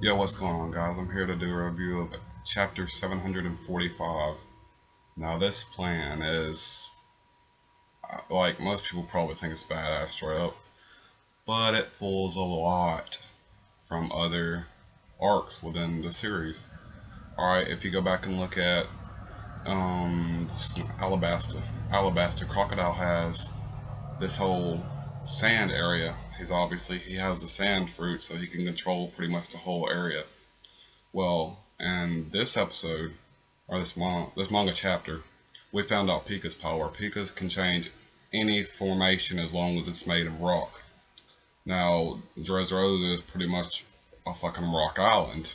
Yo, what's going on, guys? I'm here to do a review of chapter 745. Now, this plan is, like most people probably think it's badass straight up, but it pulls a lot from other arcs within the series. Alright, if you go back and look at Alabasta, Alabasta Crocodile has this whole sand area. He has the sand fruit, so he can control pretty much the whole area. Well, in this episode, or this manga chapter, we found out Pika's power. Pika's can change any formation as long as it's made of rock. Now, Dressrosa is pretty much a fucking rock island,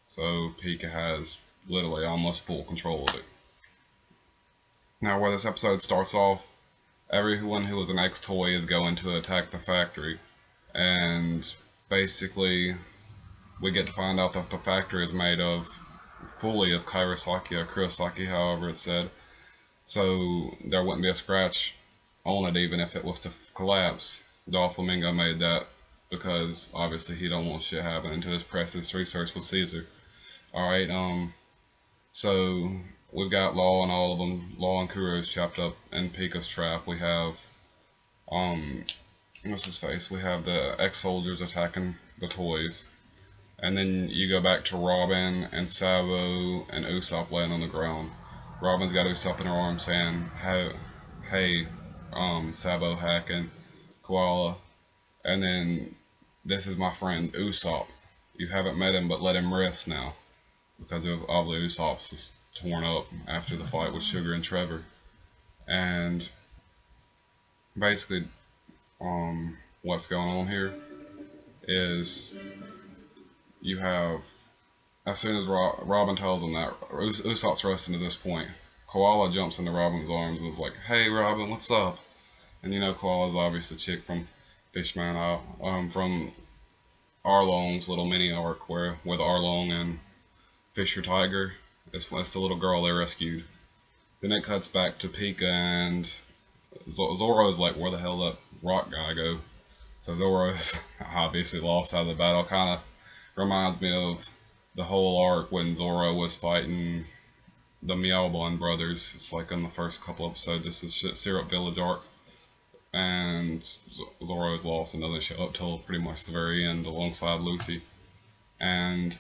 so Pika has literally almost full control of it. Now, where this episode starts off, everyone who was an ex-toy is going to attack the factory, and basically we get to find out that the factory is made of fully of Kairosaki or Kurosaki, however it's said. So there wouldn't be a scratch on it even if it was to collapse. Doflamingo made that because obviously he don't want shit happening to his precious research with Caesar. Alright, so we've got Law and all of them. Law and Kuro's trapped up in Pika's trap. We have, what's his face? We have the ex-soldiers attacking the toys. And then you go back to Robin and Sabo and Usopp laying on the ground. Robin's got Usopp in her arms saying, hey, Sabo hacking, Koala. And then, this is my friend Usopp. You haven't met him, but let him rest now. Because of obviously Usopp's just torn up after the fight with Sugar and Trevor. And basically, what's going on here is you have, as soon as Robin tells him that Usopp's resting to this point, Koala jumps into Robin's arms and is like, "Hey, Robin, what's up?" And you know, Koala's obviously the chick from Fishman, from Arlong's little mini arc where with Arlong and Fisher Tiger, it's the little girl they rescued. Then it cuts back to Pika and Zoro's like, "Where the hell did that rock guy go?" So Zoro's obviously lost out of the battle. Kind of reminds me of the whole arc when Zoro was fighting the Meowbon brothers. It's like in the first couple episodes. This is Syrup Village arc, and Zoro's lost and doesn't show up till pretty much the very end alongside Luffy. And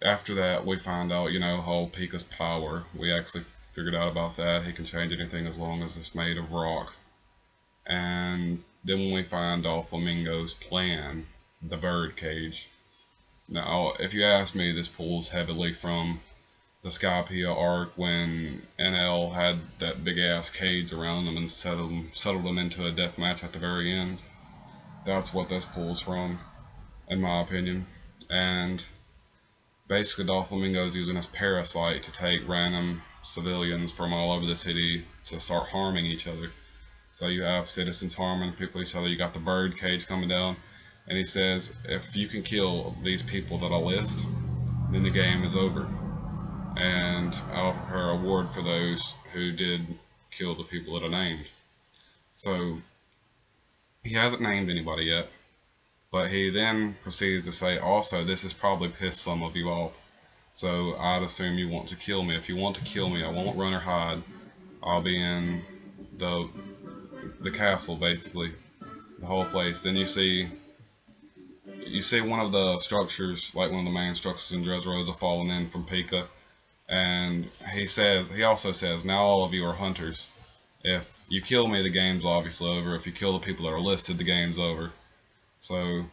after that, we find out, how Pika's power. We actually figured out about that. He can change anything as long as it's made of rock. And then when we find Doflamingo's plan, the Birdcage. Now, if you ask me, this pulls heavily from the Skypiea arc when NL had that big ass cage around them and settled them into a death match at the very end. That's what this pulls from, in my opinion. And basically, Doflamingo's using his parasite to take random civilians from all over the city to start harming each other. So you have citizens harming people each other. You got the Birdcage coming down. And he says, if you can kill these people that I list, then the game is over. And I'll prepare a award for those who did kill the people that I named. So, he hasn't named anybody yet. But he then proceeds to say, also, this has probably pissed some of you off. So, I'd assume you want to kill me. If you want to kill me, I won't run or hide. I'll be in the castle, basically. The whole place. Then you see one of the structures, like one of the main structures in Dressrosa falling in from Pika. And he also says, now all of you are hunters. If you kill me, the game's obviously over. If you kill the people that are listed, the game's over. So,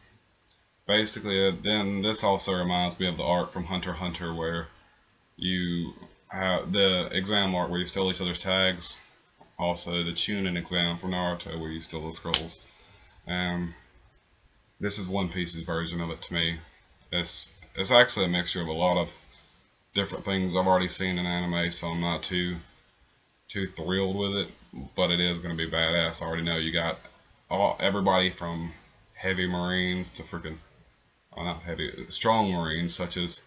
basically, then this also reminds me of the arc from Hunter x Hunter where you have the exam arc where you steal each other's tags. Also, the Chunin exam from Naruto where you steal the scrolls. This is One Piece's version of it to me. It's actually a mixture of a lot of different things I've already seen in anime, so I'm not too thrilled with it, but it is going to be badass. I already know you got everybody from heavy marines to freaking, not heavy, strong marines such as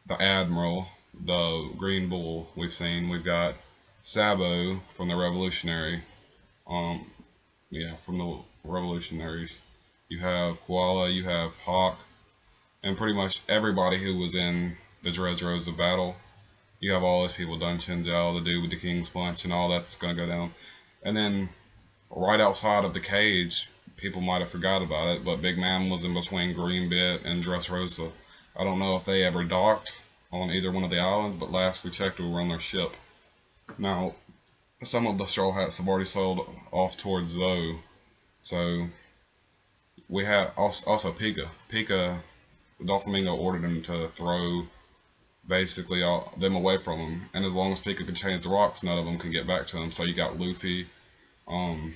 the Admiral, the Green Bull we've seen. We've got Sabo from the Revolutionary, from the Revolutionaries. You have Koala, you have Hawk, and pretty much everybody who was in the Dressrosa battle. You have all those people, Dun Chinzhao, the dude with the King's Punch, and all that's gonna go down. And then right outside of the cage, people might have forgot about it, but Big Man was in between Greenbit and Dressrosa. I don't know if they ever docked on either one of the islands, but last we checked, we were on their ship. Now, some of the Straw Hats have already sailed off towards Zoe, so we have also Pika. Pika, Doflamingo ordered him to throw basically all them away from him, and as long as Pika can change the rocks, none of them can get back to him. So you got Luffy, um,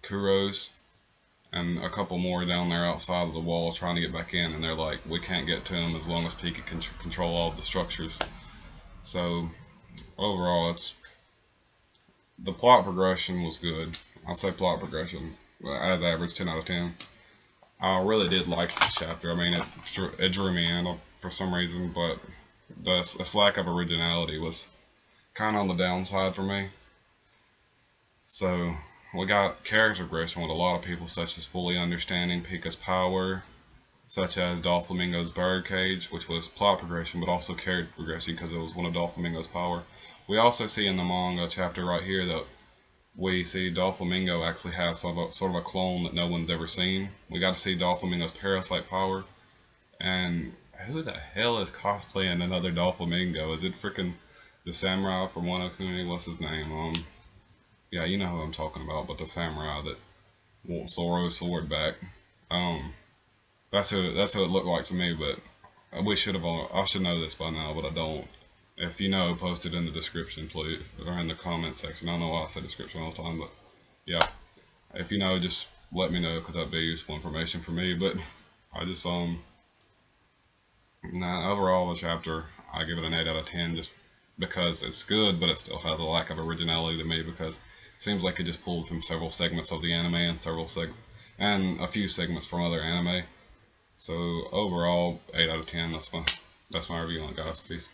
Kuros, and a couple more down there outside of the wall trying to get back in, and they're like, we can't get to him as long as Pika can control all the structures. So overall, it's the plot progression was good. I'll say plot progression as average, 10 out of 10. I really did like this chapter. I mean, it drew me in for some reason, but this lack of originality was kind of on the downside for me. So we got character progression with a lot of people, such as fully understanding Pika's power, such as Doflamingo's Birdcage, which was plot progression, but also character progression because it was one of Doflamingo's power. We also see in the manga chapter right here that we see Doflamingo actually has sort of a clone that no one's ever seen. We got to see Doflamingo's parasite power. And who the hell is cosplaying another Doflamingo? Is it freaking the samurai from Wano Kuni? What's his name? Yeah, you know who I'm talking about, but the samurai that wants Zoro's sword back. That's who it looked like to me, but I should know this by now, but I don't. If you know, post it in the description, please, or in the comment section. I don't know why I say description all the time, but yeah. If you know, just let me know, because that'd be useful information for me, but I just, nah, overall, the chapter, I give it an 8 out of 10, just because it's good, but it still has a lack of originality to me, because it seems like it just pulled from several segments of the anime and a few segments from other anime. So overall, 8 out of 10. That's my review on it, guys. Peace.